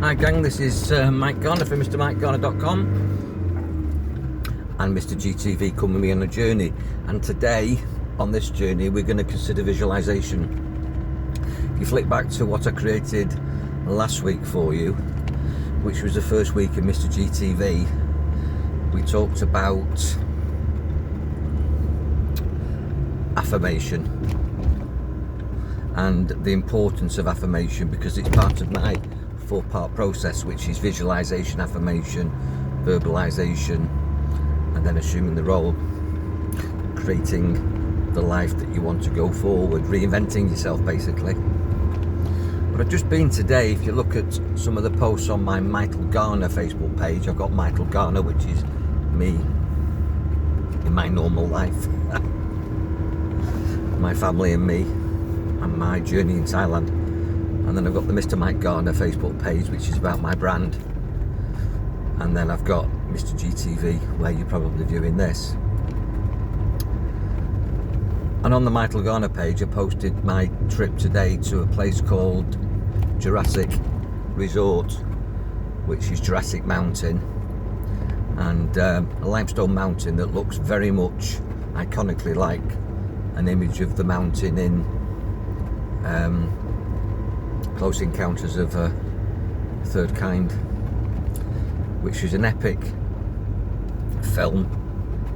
Hi gang, this is Mike Garner from MrMikeGarner.com and Mr GTV coming with me on a journey, and today on this journey we're going to consider visualization. If you flick back to what I created last week for you, which was the first week of Mr GTV, we talked about affirmation and the importance of affirmation, because it's part of my 4-part process, which is visualization, affirmation, verbalization, and then assuming the role, creating the life that you want to go forward, reinventing yourself basically. But I've just been today, if you look at some of the posts on my Michael Garner Facebook page, I've got Michael Garner, which is me in my normal life, my family and me, and my journey in Thailand. And then I've got the Mr. Mike Garner Facebook page, which is about my brand. And then I've got Mr. GTV, where you're probably viewing this. And on the Michael Garner page, I posted my trip today to a place called Jurassic Resort, which is Jurassic Mountain. And a limestone mountain that looks very much iconically like an image of the mountain in Close Encounters of a Third Kind, which is an epic film.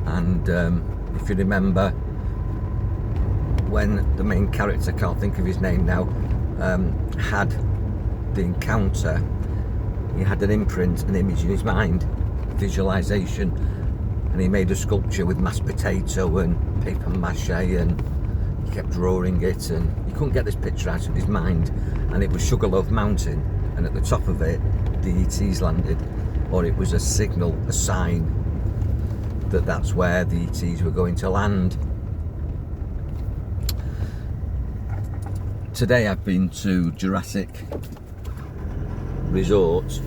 And if you remember, when the main character, can't think of his name now, had the encounter, he had an imprint, an image in his mind, visualization, and he made a sculpture with mashed potato and paper mache, and he kept drawing it, and he couldn't get this picture out of his mind. And it was Sugarloaf Mountain, and at the top of it the ETs landed, or it was a signal, a sign that that's where the ETs were going to land. Today I've been to Jurassic Resort,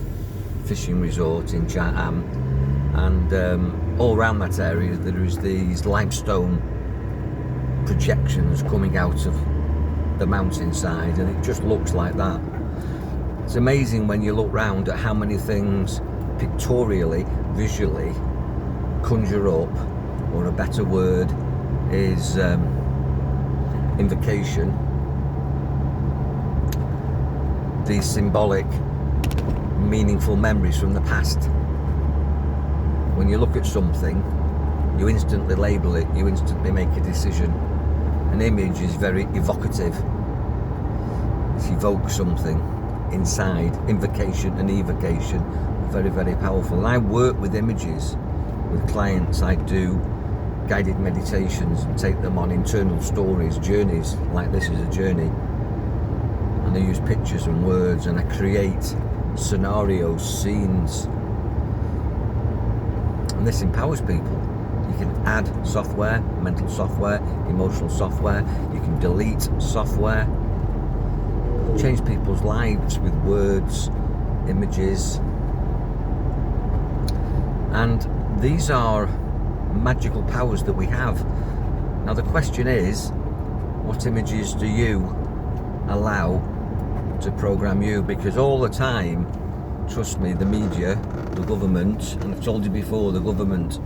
fishing resort in Chatham, and all around that area there is these limestone projections coming out of the mountainside, and it just looks like that. It's amazing when you look round at how many things pictorially, visually conjure up, or a better word is invocation, these symbolic, meaningful memories from the past. When you look at something, you instantly label it, you instantly make a decision. An image is very evocative. It evokes something inside. Invocation and evocation are very, very powerful. And I work with images with clients. I do guided meditations and take them on internal stories, journeys, like this is a journey. And I use pictures and words, and I create scenarios, scenes. And this empowers people. You can add software, mental software, emotional software. You can delete software. Change people's lives with words, images. And these are magical powers that we have. Now the question is, what images do you allow to program you? Because all the time, trust me, the media, the government, and I've told you before, the government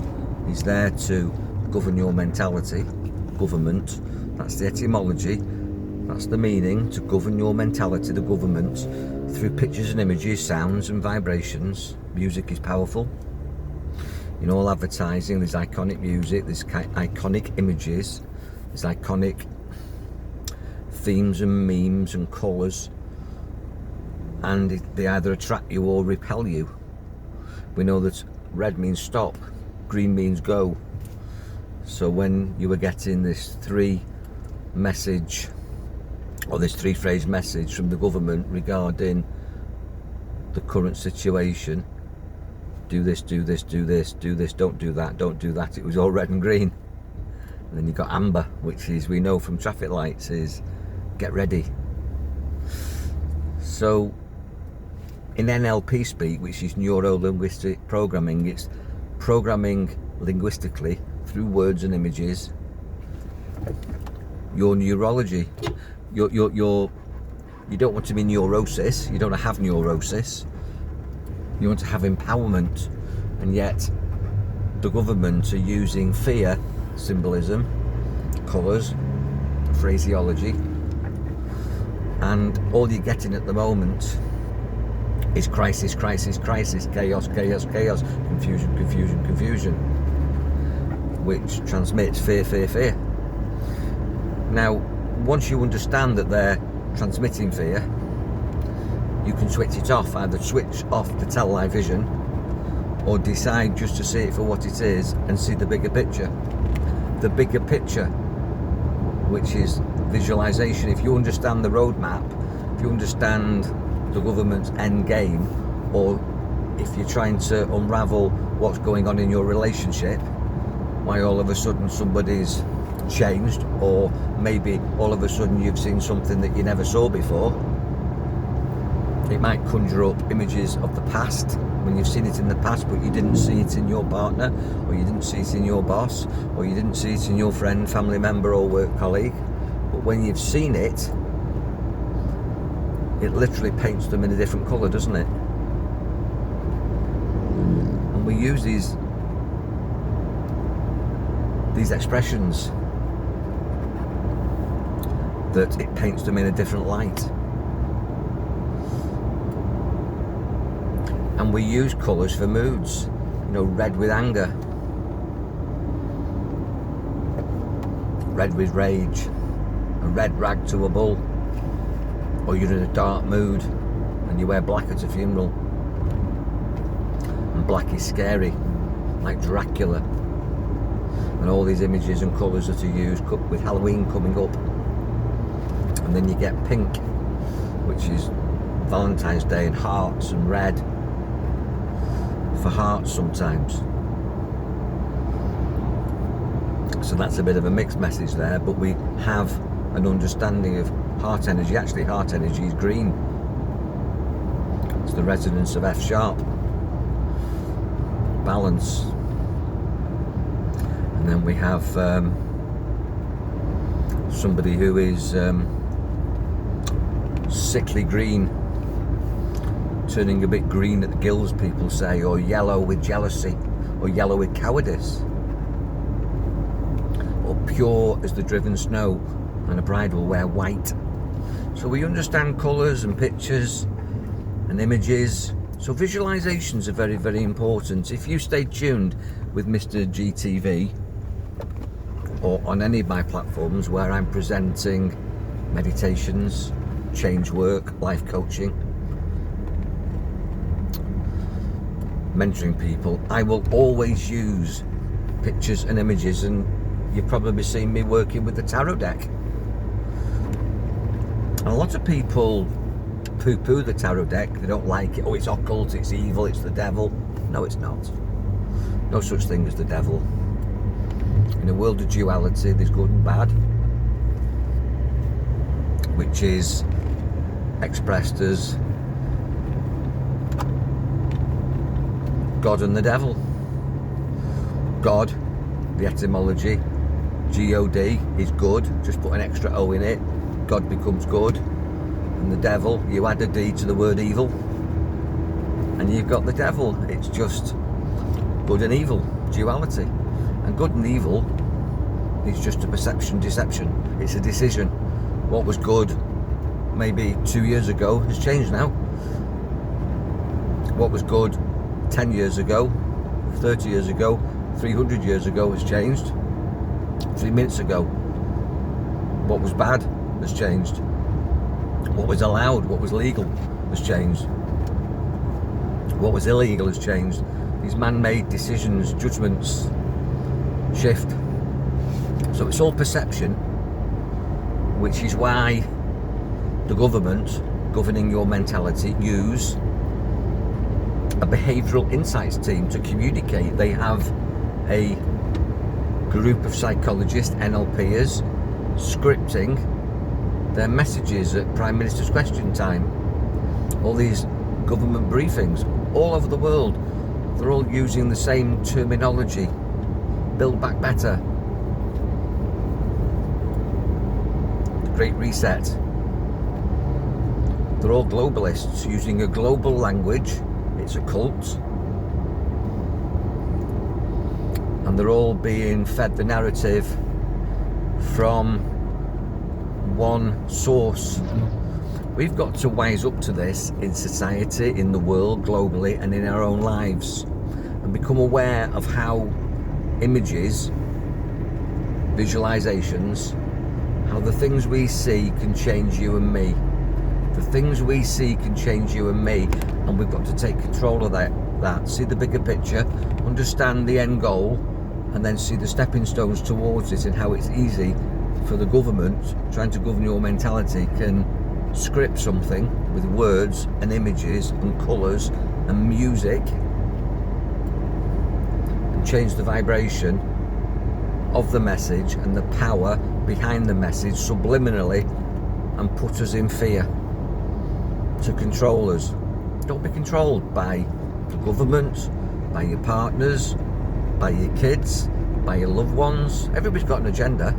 is there to govern your mentality. Government, that's the etymology, that's the meaning, to govern your mentality, the government, through pictures and images, sounds and vibrations. Music is powerful. In all advertising, there's iconic music, there's iconic images, there's iconic themes and memes and colours, and they either attract you or repel you. We know that red means stop, green means go. So when you were getting this 3-message, or this 3-phrase message from the government regarding the current situation, do this, do this, do this, do this, don't do that, don't do that, it was all red and green. And then you got amber, which is, we know from traffic lights, is get ready. So in NLP speak, which is neuro-linguistic programming, it's programming linguistically through words and images your neurology. You don't want to be neurosis, you don't have neurosis, You want to have empowerment, and yet the government are using fear symbolism, colours, phraseology, and all you're getting at the moment is crisis, crisis, crisis, chaos, chaos, chaos, confusion, confusion, confusion, which transmits fear, fear, fear. Now, once you understand that they're transmitting fear, you can switch it off, either switch off the television or decide just to see it for what it is and see the bigger picture. The bigger picture, which is visualization. If you understand the roadmap, if you understand the government's end game, or if you're trying to unravel what's going on in your relationship, why all of a sudden somebody's changed, or maybe all of a sudden you've seen something that you never saw before. It might conjure up images of the past, when you've seen it in the past but you didn't see it in your partner, or you didn't see it in your boss, or you didn't see it in your friend, family member or work colleague. But when you've seen it, it literally paints them in a different colour, doesn't it? And we use these expressions that it paints them in a different light. And we use colours for moods. You know, red with anger, red with rage, a red rag to a bull, or you're in a dark mood and you wear black at a funeral. And black is scary, like Dracula. And all these images and colours that are used with Halloween coming up. And then you get pink, which is Valentine's Day, and hearts, and red for hearts sometimes. So that's a bit of a mixed message there, but we have an understanding of heart energy. Actually, heart energy is green. It's the resonance of F sharp, balance. And then we have somebody who is sickly green, turning a bit green at the gills, people say, or yellow with jealousy, or yellow with cowardice, or pure as the driven snow, and a bride will wear white. So we understand colours and pictures and images. So visualizations are very, very important. If you stay tuned with Mr. GTV, or on any of my platforms where I'm presenting meditations, change work, life coaching, mentoring people, I will always use pictures and images, and you've probably seen me working with the tarot deck. And a lot of people poo-poo the tarot deck. They don't like it. Oh, it's occult, it's evil, it's the devil. No, it's not. No such thing as the devil. In a world of duality, there's good and bad, which is expressed as God and the devil. God, the etymology, G-O-D, is good. Just put an extra O in it. God becomes good. And the devil, you add a D to the word evil, and you've got the devil. It's just good and evil, duality. And good and evil is just a perception, deception. It's a decision. What was good maybe 2 years ago has changed now. What was good 10 years ago, 30 years ago, 300 years ago has changed. 3 minutes ago, what was bad has changed. What was allowed, what was legal has changed. What was illegal has changed. These man-made decisions, judgments shift. So it's all perception, which is why the government governing your mentality use a behavioural insights team to communicate. They have a group of psychologists, NLPers, scripting their messages at Prime Minister's Question Time. All these government briefings all over the world, they're all using the same terminology. Build Back Better, the Great Reset. They're all globalists using a global language It's a cult. And they're all being fed the narrative from one source. We've got to wise up to this in society, in the world, globally, and in our own lives, and become aware of how images, visualizations, how the things we see can change you and me. The things we see can change you and me, and we've got to take control of that. See the bigger picture, understand the end goal, and then see the stepping stones towards it, and how it's easy for the government trying to govern your mentality can script something with words and images and colours and music and change the vibration of the message and the power behind the message subliminally and put us in fear to control us. Don't be controlled by the government, by your partners, by your kids, by your loved ones. Everybody's got an agenda,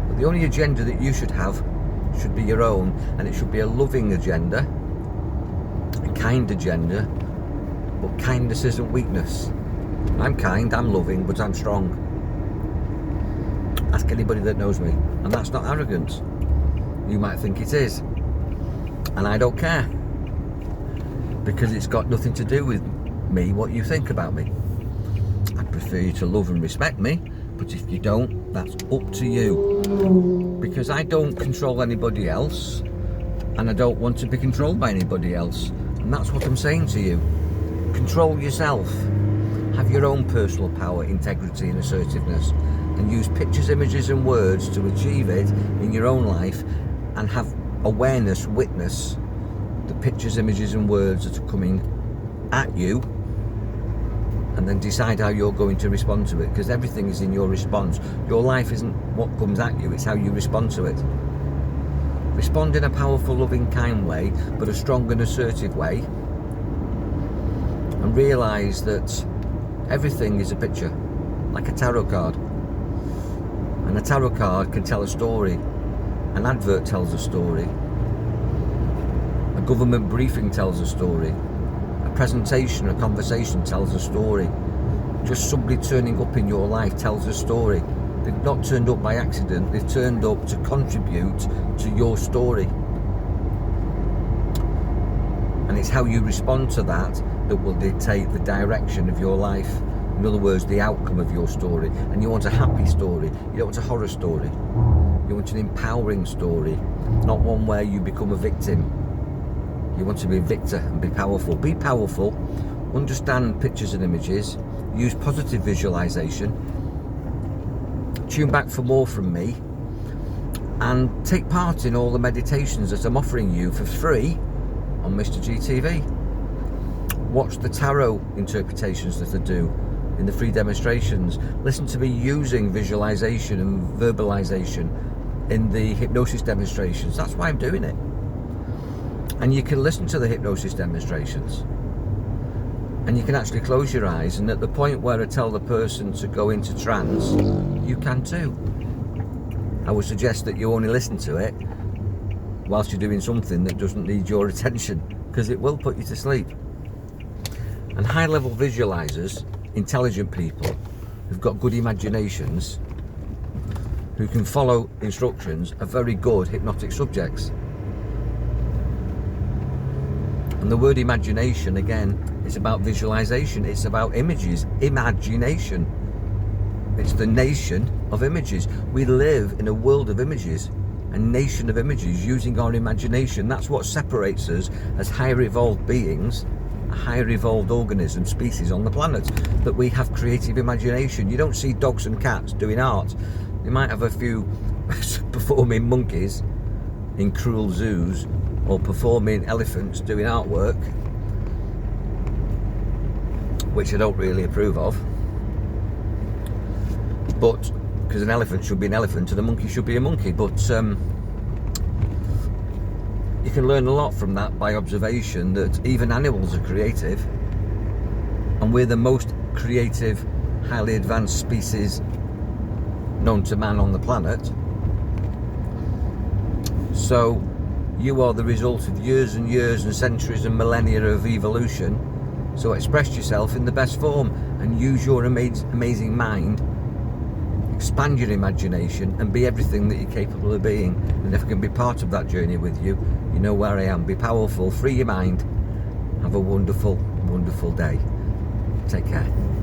but the only agenda that you should have should be your own, and it should be a loving agenda, a kind agenda. But kindness isn't weakness. I'm kind, I'm loving, but I'm strong. Ask anybody that knows me, and that's not arrogance. You might think it is, and I don't care, because it's got nothing to do with me, what you think about me. I prefer you to love and respect me, but if you don't, that's up to you, because I don't control anybody else, and I don't want to be controlled by anybody else. And that's what I'm saying to you. Control yourself. Have your own personal power, integrity and assertiveness, and use pictures, images and words to achieve it in your own life, and have awareness, witness the pictures, images and words that are coming at you, and then decide how you're going to respond to it, because everything is in your response. Your life isn't what comes at you, it's how you respond to it. Respond in a powerful, loving, kind way, but a strong and assertive way, and realise that everything is a picture, like a tarot card. And a tarot card can tell a story. An advert tells a story. A government briefing tells a story. A presentation, a conversation tells a story. Just somebody turning up in your life tells a story. They've not turned up by accident, they've turned up to contribute to your story. And it's how you respond to that that will dictate the direction of your life. In other words, the outcome of your story. And you want a happy story, you don't want a horror story. You want an empowering story, not one where you become a victim. You want to be a victor and be powerful. Be powerful, understand pictures and images, use positive visualization, tune back for more from me, and take part in all the meditations that I'm offering you for free on Mr. G TV. Watch the tarot interpretations that I do in the free demonstrations. Listen to me using visualization and verbalization in the hypnosis demonstrations. That's why I'm doing it. And you can listen to the hypnosis demonstrations, and you can actually close your eyes, and at the point where I tell the person to go into trance, you can too. I would suggest that you only listen to it whilst you're doing something that doesn't need your attention, because it will put you to sleep. And high-level visualizers, intelligent people who've got good imaginations, who can follow instructions, are very good hypnotic subjects. And the word imagination, again, is about visualization, it's about images, imagination. It's the nation of images. We live in a world of images, a nation of images, using our imagination. That's what separates us as higher evolved beings, a higher evolved organism, species on the planet, that we have creative imagination. You don't see dogs and cats doing art. You might have a few performing monkeys in cruel zoos, or performing elephants doing artwork, which I don't really approve of. But because an elephant should be an elephant and a monkey should be a monkey, but you can learn a lot from that by observation, that even animals are creative, and we're the most creative, highly advanced species known to man on the planet. So you are the result of years and years and centuries and millennia of evolution. So express yourself in the best form and use your amazing mind. Expand your imagination and be everything that you're capable of being. And if I can be part of that journey with you, you know where I am. Be powerful, free your mind. Have a wonderful, wonderful day. Take care.